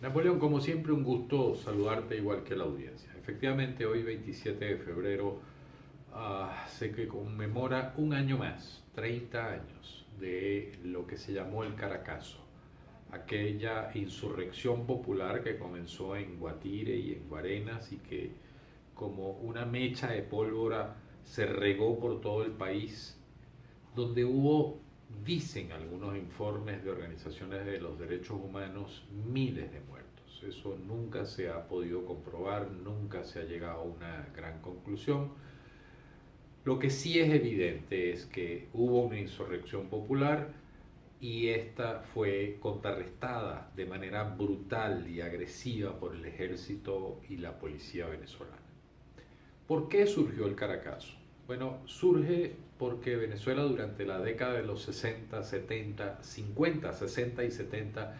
Napoleón, como siempre, un gusto saludarte igual que la audiencia. Efectivamente, hoy 27 de febrero sé que conmemora un año más, 30 años, de lo que se llamó el Caracazo, aquella insurrección popular que comenzó en Guatire y en Guarenas y que como una mecha de pólvora se regó por todo el país, donde hubo, dicen algunos informes de organizaciones de los derechos humanos, miles de muertos. Eso nunca se ha podido comprobar, nunca se ha llegado a una gran conclusión. Lo que sí es evidente es que hubo una insurrección popular y esta fue contrarrestada de manera brutal y agresiva por el ejército y la policía venezolana. ¿Por qué surgió el Caracazo? Bueno, surge porque Venezuela durante la década de los 60, 70, 50, 60 y 70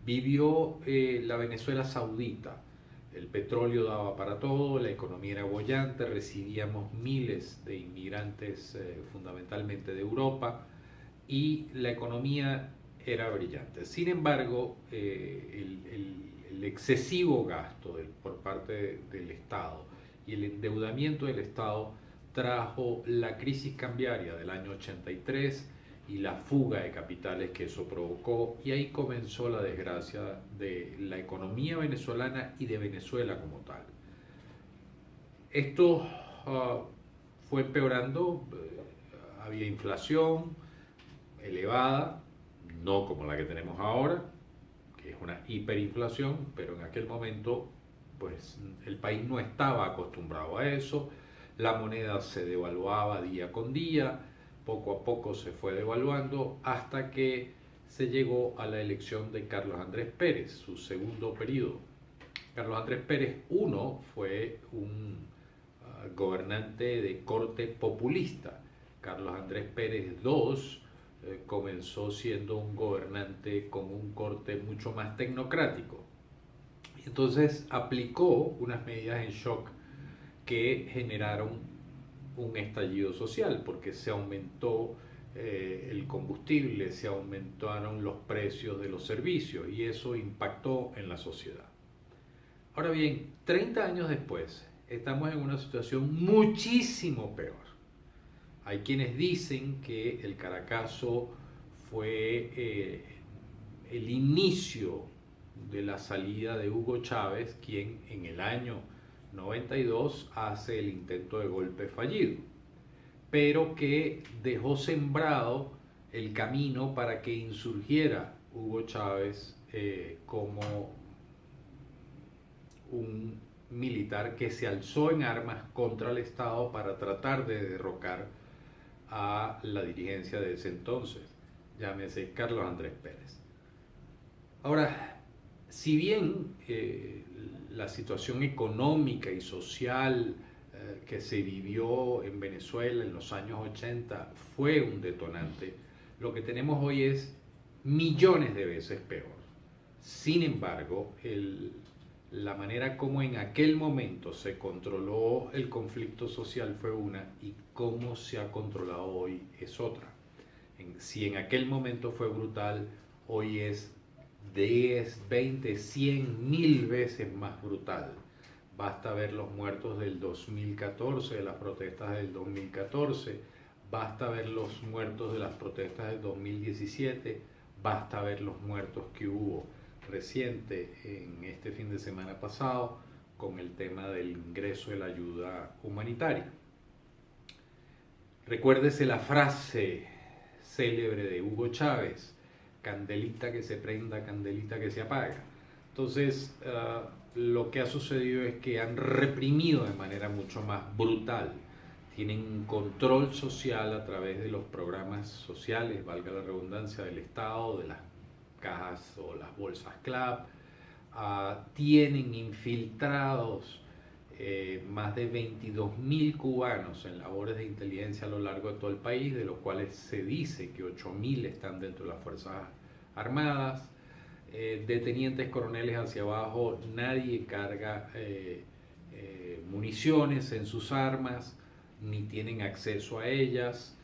vivió la Venezuela saudita. El petróleo daba para todo, la economía era bollante, recibíamos miles de inmigrantes fundamentalmente de Europa y la economía era brillante. Sin embargo, el excesivo gasto por parte del Estado y el endeudamiento del Estado trajo la crisis cambiaria del año 83 y la fuga de capitales que eso provocó, y ahí comenzó la desgracia de la economía venezolana y de Venezuela como tal. Esto uh, fue empeorando, había inflación elevada, no como la que tenemos ahora, que es una hiperinflación, pero en aquel momento pues el país no estaba acostumbrado a eso, la moneda se devaluaba día con día, poco a poco se fue devaluando hasta que se llegó a la elección de Carlos Andrés Pérez, su segundo periodo. Carlos Andrés Pérez I fue un gobernante de corte populista. Carlos Andrés Pérez II comenzó siendo un gobernante con un corte mucho más tecnocrático. Entonces aplicó unas medidas en shock que generaron un estallido social, porque se aumentó el combustible, se aumentaron los precios de los servicios y eso impactó en la sociedad. Ahora bien, 30 años después, estamos en una situación muchísimo peor. Hay quienes dicen que el Caracazo fue el inicio de la salida de Hugo Chávez, quien en el año 92 hace el intento de golpe fallido, pero que dejó sembrado el camino para que insurgiera Hugo Chávez como un militar que se alzó en armas contra el Estado para tratar de derrocar a la dirigencia de ese entonces, llámese Carlos Andrés Pérez. Ahora, si bien la situación económica y social que se vivió en Venezuela en los años 80 fue un detonante, lo que tenemos hoy es millones de veces peor. Sin embargo, la manera como en aquel momento se controló el conflicto social fue una y cómo se ha controlado hoy es otra. Si en aquel momento fue brutal, hoy es 10, 20, 100, 1000 veces más brutal. Basta ver los muertos del 2014, de las protestas del 2014, basta ver los muertos de las protestas del 2017, basta ver los muertos que hubo reciente en este fin de semana pasado con el tema del ingreso de la ayuda humanitaria. Recuérdese la frase célebre de Hugo Chávez: candelita que se prenda, candelita que se apaga. Entonces, lo que ha sucedido es que han reprimido de manera mucho más brutal. Tienen un control social a través de los programas sociales, valga la redundancia, del Estado, de las cajas o las bolsas CLAP. Tienen infiltrados más de 22.000 cubanos en labores de inteligencia a lo largo de todo el país, de los cuales se dice que 8.000 están dentro de las Fuerzas Armadas. De tenientes coroneles hacia abajo nadie carga municiones en sus armas, ni tienen acceso a ellas.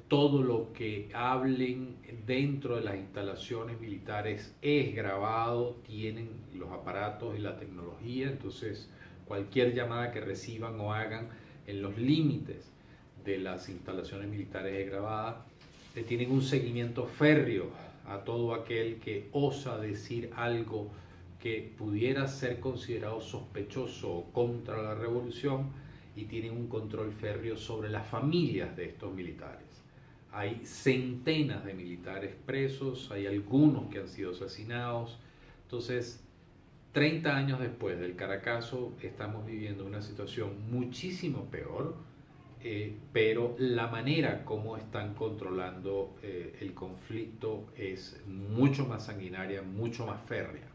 todo lo que hablen dentro de las instalaciones militares es grabado, tienen los aparatos y la tecnología, entonces cualquier llamada que reciban o hagan en los límites de las instalaciones militares es grabada. Tienen un seguimiento férreo a todo aquel que osa decir algo que pudiera ser considerado sospechoso o contra la revolución, y tienen un control férreo sobre las familias de estos militares. Hay centenas de militares presos, hay algunos que han sido asesinados. Entonces, 30 años después del Caracazo, estamos viviendo una situación muchísimo peor, pero la manera como están controlando el conflicto es mucho más sanguinaria, mucho más férrea.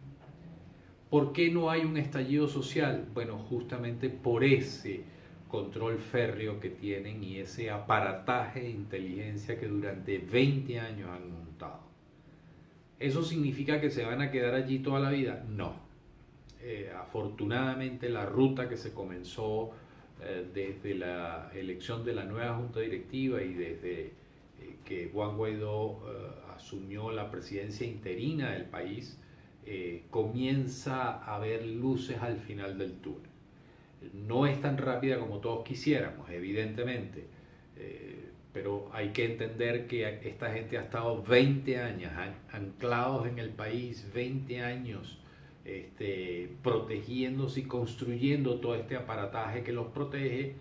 ¿Por qué no hay un estallido social? Bueno, justamente por ese control férreo que tienen y ese aparataje de inteligencia que durante 20 años han montado. ¿Eso significa que se van a quedar allí toda la vida? No. Afortunadamente la ruta que se comenzó desde la elección de la nueva junta directiva y desde que Juan Guaidó asumió la presidencia interina del país, comienza a ver luces al final del túnel. No es tan rápida como todos quisiéramos, evidentemente, pero hay que entender que esta gente ha estado 20 años anclados en el país, 20 años protegiéndose y construyendo todo este aparataje que los protege,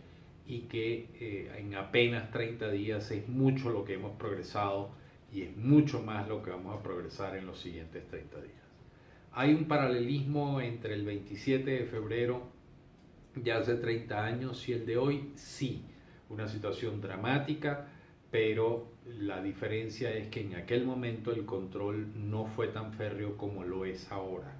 y que en apenas 30 días es mucho lo que hemos progresado y es mucho más lo que vamos a progresar en los siguientes 30 días. Hay un paralelismo entre el 27 de febrero de hace 30 años y el de hoy, sí, una situación dramática, pero la diferencia es que en aquel momento el control no fue tan férreo como lo es ahora.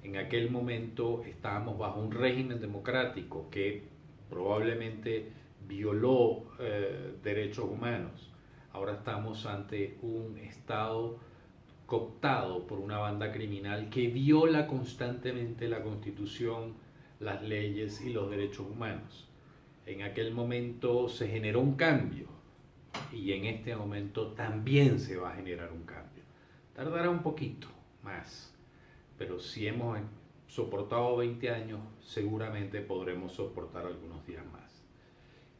En aquel momento estábamos bajo un régimen democrático que probablemente violó derechos humanos. Ahora estamos ante un Estado cooptado por una banda criminal que viola constantemente la Constitución, las leyes y los derechos humanos. En aquel momento se generó un cambio y en este momento también se va a generar un cambio. Tardará un poquito más, pero si hemos soportado 20 años, seguramente podremos soportar algunos días más.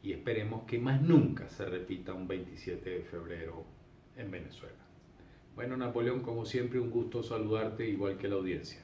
Y esperemos que más nunca se repita un 27 de febrero en Venezuela. Bueno, Napoleón, como siempre, un gusto saludarte, igual que la audiencia.